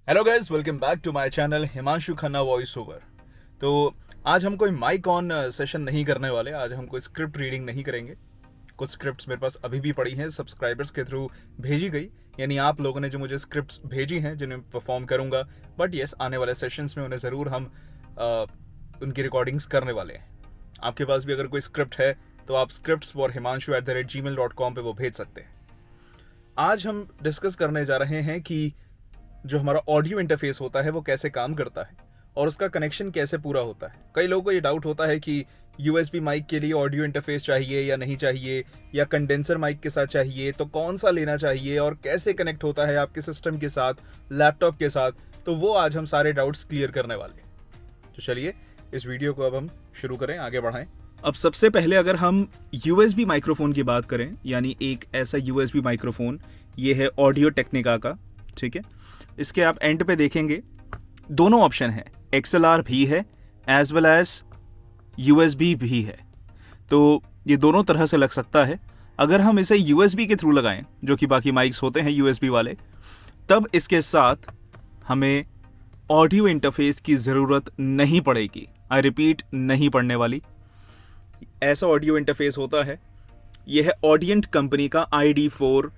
Hello guys, welcome back to my channel Himanshu Khanna voice over. तो आज हम कोई माइक ऑन सेशन नहीं करने वाले। आज हम कोई स्क्रिप्ट रीडिंग नहीं करेंगे। कुछ स्क्रिप्ट्स मेरे पास अभी भी पड़ी हैं, सब्सक्राइबर्स के थ्रू भेजी गई, यानी आप लोगों ने जो मुझे स्क्रिप्ट्स भेजी हैं जिन्हें परफॉर्म करूंगा। बट येस, आने वाले सेशंस में उन्हें ज़रूर हम उनकी रिकॉर्डिंग्स करने वाले हैं। आपके पास भी अगर कोई स्क्रिप्ट है तो आप scripts@himanshu@gmail.com पे वो भेज सकते हैं। आज हम डिस्कस करने जा रहे हैं कि जो हमारा ऑडियो इंटरफेस होता है वो कैसे काम करता है और उसका कनेक्शन कैसे पूरा होता है। कई लोगों को ये डाउट होता है कि यूएसबी माइक के लिए ऑडियो इंटरफेस चाहिए या नहीं चाहिए, या कंडेंसर माइक के साथ चाहिए, तो कौन सा लेना चाहिए और कैसे कनेक्ट होता है आपके सिस्टम के साथ, लैपटॉप के साथ। तो वो आज हम सारे डाउट्स क्लियर करने वाले हैं। तो चलिए इस वीडियो को अब हम शुरू करें, आगे बढ़ाएं। अब सबसे पहले अगर हम यूएसबी माइक्रोफोन की बात करें, यानी एक ऐसा यूएसबी माइक्रोफोन, ये है ऑडियो टेक्निका का, ठीक है। इसके आप एंड पे देखेंगे दोनों ऑप्शन है, XLR भी है एज वेल एज USB भी है। तो ये दोनों तरह से लग सकता है। अगर हम इसे USB के थ्रू लगाएं, जो कि बाकी माइक्स होते हैं USB वाले, तब इसके साथ हमें ऑडियो इंटरफेस की ज़रूरत नहीं पड़ेगी। आई रिपीट, नहीं पड़ने वाली। ऐसा ऑडियो इंटरफेस होता है। यह है ऑडियंट कंपनी का ID4,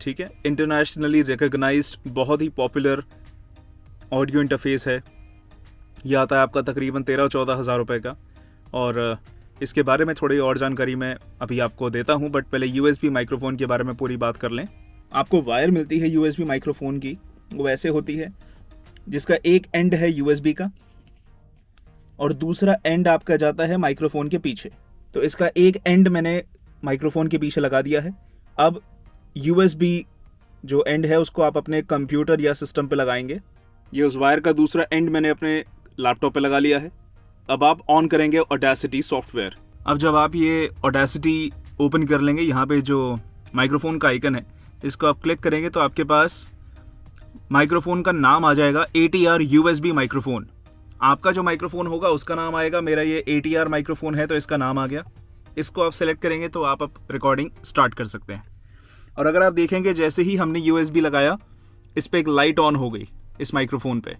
ठीक है, इंटरनेशनली रिकॉग्नाइज्ड बहुत ही पॉपुलर ऑडियो इंटरफेस है। यह आता है आपका तकरीबन 13-14 हज़ार रुपये का। और इसके बारे में थोड़ी और जानकारी मैं अभी आपको देता हूं, बट पहले USB माइक्रोफोन के बारे में पूरी बात कर लें। आपको वायर मिलती है USB माइक्रोफोन की, वो ऐसे होती है जिसका एक एंड है USB का और दूसरा एंड आपका जाता है माइक्रोफोन के पीछे। तो इसका एक एंड मैंने माइक्रोफोन के पीछे लगा दिया है। अब USB जो एंड है उसको आप अपने कंप्यूटर या सिस्टम पे लगाएंगे। ये उस वायर का दूसरा एंड मैंने अपने लैपटॉप पे लगा लिया है। अब आप ऑन करेंगे ऑडेसिटी सॉफ्टवेयर। अब जब आप ये ऑडेसिटी ओपन कर लेंगे, यहाँ पे जो माइक्रोफोन का आइकन है इसको आप क्लिक करेंगे तो आपके पास माइक्रोफोन का नाम आ जाएगा ATR USB माइक्रोफोन। आपका जो माइक्रोफोन होगा उसका नाम आएगा। मेरा ये ATR माइक्रोफोन है तो इसका नाम आ गया। इसको आप सेलेक्ट करेंगे तो आप रिकॉर्डिंग स्टार्ट कर सकते हैं। और अगर आप देखेंगे जैसे ही हमने USB लगाया, इस पर एक लाइट ऑन हो गई इस माइक्रोफोन पे।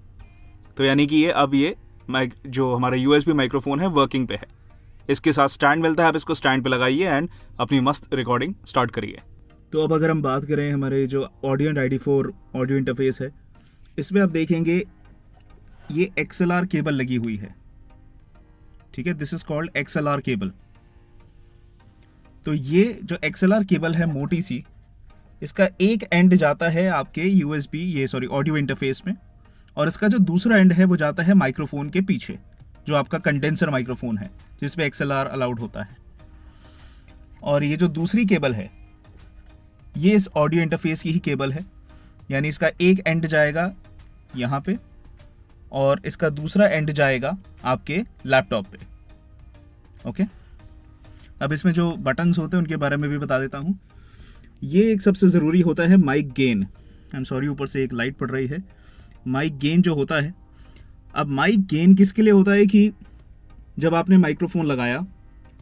तो यानी कि ये अब ये जो हमारा USB माइक्रोफोन है वर्किंग पे है। इसके साथ स्टैंड मिलता है, आप इसको स्टैंड पे लगाइए एंड अपनी मस्त रिकॉर्डिंग स्टार्ट करिए। तो अब अगर हम बात करें हमारे जो ऑडियंट ID4 ऑडियो इंटरफेस है, इसमें आप देखेंगे ये XLR केबल लगी हुई है, ठीक है। This is called XLR cable. तो ये जो XLR केबल है मोटी सी, इसका एक एंड जाता है आपके ऑडियो इंटरफेस में, और इसका जो दूसरा एंड है वो जाता है माइक्रोफोन के पीछे, जो आपका कंडेंसर माइक्रोफोन है जिसमें XLR अलाउड होता है। और ये जो दूसरी केबल है ये इस ऑडियो इंटरफेस की ही केबल है, यानी इसका एक एंड जाएगा यहाँ पे और इसका दूसरा एंड जाएगा आपके लैपटॉप पे। ओके, अब इसमें जो बटन्स होते हैं उनके बारे में भी बता देता हूँ। ये एक सबसे ज़रूरी होता है mic gain. I am sorry, ऊपर से एक लाइट पड़ रही है। माइक गेन जो होता है, अब माइक गेन किसके लिए होता है कि जब आपने माइक्रोफोन लगाया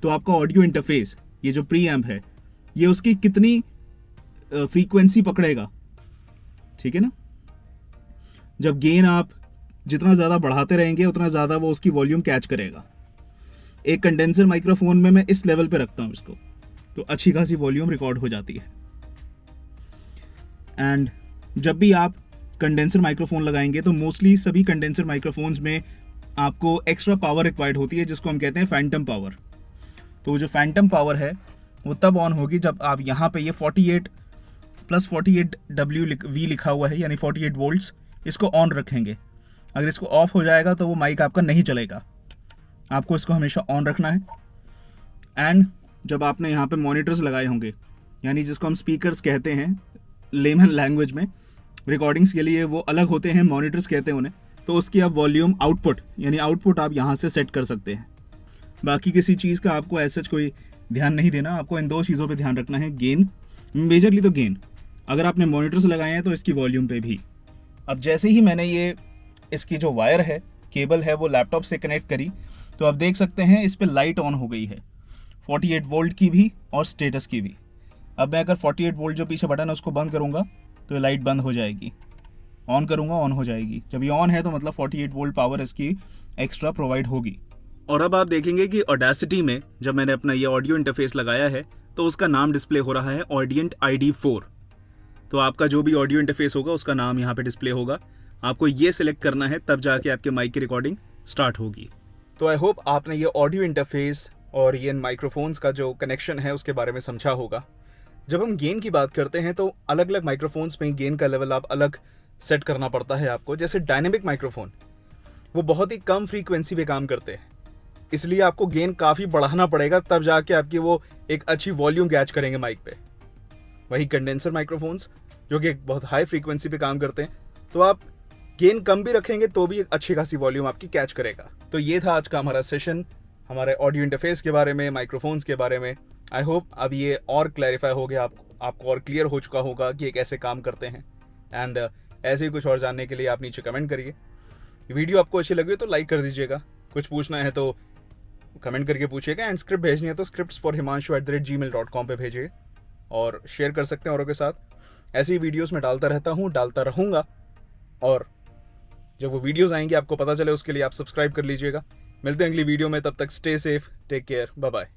तो आपका ऑडियो इंटरफेस, ये जो प्री एम्प है, ये उसकी कितनी फ्रीक्वेंसी पकड़ेगा, ठीक है ना। जब गेन आप जितना ज़्यादा बढ़ाते रहेंगे उतना ज़्यादा वो उसकी वॉल्यूम कैच करेगा। एक कंडेंसर माइक्रोफोन में मैं इस लेवल पे रखता हूँ इसको, तो अच्छी खासी वॉल्यूम रिकॉर्ड हो जाती है। एंड जब भी आप कंडेंसर माइक्रोफोन लगाएंगे तो मोस्टली सभी कंडेंसर माइक्रोफोन्स में आपको एक्स्ट्रा पावर रिक्वायर्ड होती है, जिसको हम कहते हैं फैंटम पावर। तो जो फैंटम पावर है वो तब ऑन होगी जब आप यहाँ पे ये 48 W लिखा हुआ है, यानी 48 वोल्ट्स, इसको ऑन रखेंगे। अगर इसको ऑफ हो जाएगा तो वो माइक आपका नहीं चलेगा। आपको इसको हमेशा ऑन रखना है। एंड जब आपने यहाँ पे मॉनिटर्स लगाए होंगे, यानी जिसको हम स्पीकर्स कहते हैं लेमन लैंग्वेज में, रिकॉर्डिंग्स के लिए वो अलग होते हैं, मॉनिटर्स कहते हैं उन्हें। तो उसकी आप वॉल्यूम आउटपुट, यानी आउटपुट आप यहाँ से सेट कर सकते हैं। बाकी किसी चीज़ का आपको ऐसा कोई ध्यान नहीं देना। आपको इन दो चीज़ों पे ध्यान रखना है, गेन, मेजरली तो गेन। अगर आपने मॉनिटर्स लगाए हैं तो इसकी वॉल्यूम पे भी। अब जैसे ही मैंने ये इसकी जो वायर है, केबल है, वो लैपटॉप से कनेक्ट करी, तो आप देख सकते हैं इस पर लाइट ऑन हो गई है, 48 वोल्ट की भी और स्टेटस की भी। अब मैं अगर 48 वोल्ट जो पीछे बटन है उसको बंद करूँगा तो ये लाइट बंद हो जाएगी। ऑन करूँगा, ऑन हो जाएगी। जब ये ऑन है तो मतलब 48 वोल्ट पावर इसकी एक्स्ट्रा प्रोवाइड होगी। और अब आप देखेंगे कि ऑडेसिटी में जब मैंने अपना ये ऑडियो इंटरफेस लगाया है तो उसका नाम डिस्प्ले हो रहा है ऑडिएंट ID4। तो आपका जो भी ऑडियो इंटरफेस होगा उसका नाम यहाँ पे डिस्प्ले होगा। आपको ये सिलेक्ट करना है, तब जाके आपके माइक की रिकॉर्डिंग स्टार्ट होगी। तो आई होप आपने ये ऑडियो इंटरफेस और ये माइक्रोफोन्स का जो कनेक्शन है उसके बारे में समझा होगा। जब हम गेन की बात करते हैं तो अलग अलग माइक्रोफोन्स में गेन का लेवल आप अलग सेट करना पड़ता है आपको। जैसे डायनेमिक माइक्रोफोन वो बहुत ही कम फ्रीक्वेंसी पे काम करते हैं, इसलिए आपको गेन काफ़ी बढ़ाना पड़ेगा, तब जाके आपकी वो एक अच्छी वॉल्यूम कैच करेंगे माइक पे। वही कंडेंसर माइक्रोफोन्स जो कि बहुत हाई फ्रीक्वेंसी पे काम करते हैं, तो आप गेन कम भी रखेंगे तो भी एक अच्छी खासी वॉल्यूम आपकी कैच करेगा। तो ये था आज का हमारा सेशन हमारे ऑडियो इंटरफेस के बारे में, माइक्रोफोन्स के बारे में। आई होप अब ये और क्लैरिफाई हो गया, आपको और क्लियर हो चुका होगा कि ये कैसे काम करते हैं। एंड ऐसे ही कुछ और जानने के लिए आप नीचे कमेंट करिए। वीडियो आपको अच्छी लगी तो लाइक कर दीजिएगा, कुछ पूछना है तो कमेंट करके पूछिएगा, एंड स्क्रिप्ट भेजनी है तो scriptsforhimanshu@gmail.com पे भेजिए और शेयर कर सकते हैं औरों के साथ। ऐसी ही वीडियोस मैं डालता रहता हूँ, डालता रहूँगा, और जब वो वीडियोस आएंगी आपको पता चले उसके लिए आप सब्सक्राइब कर लीजिएगा। मिलते हैं अगली वीडियो में, तब तक stay safe, take care, bye bye.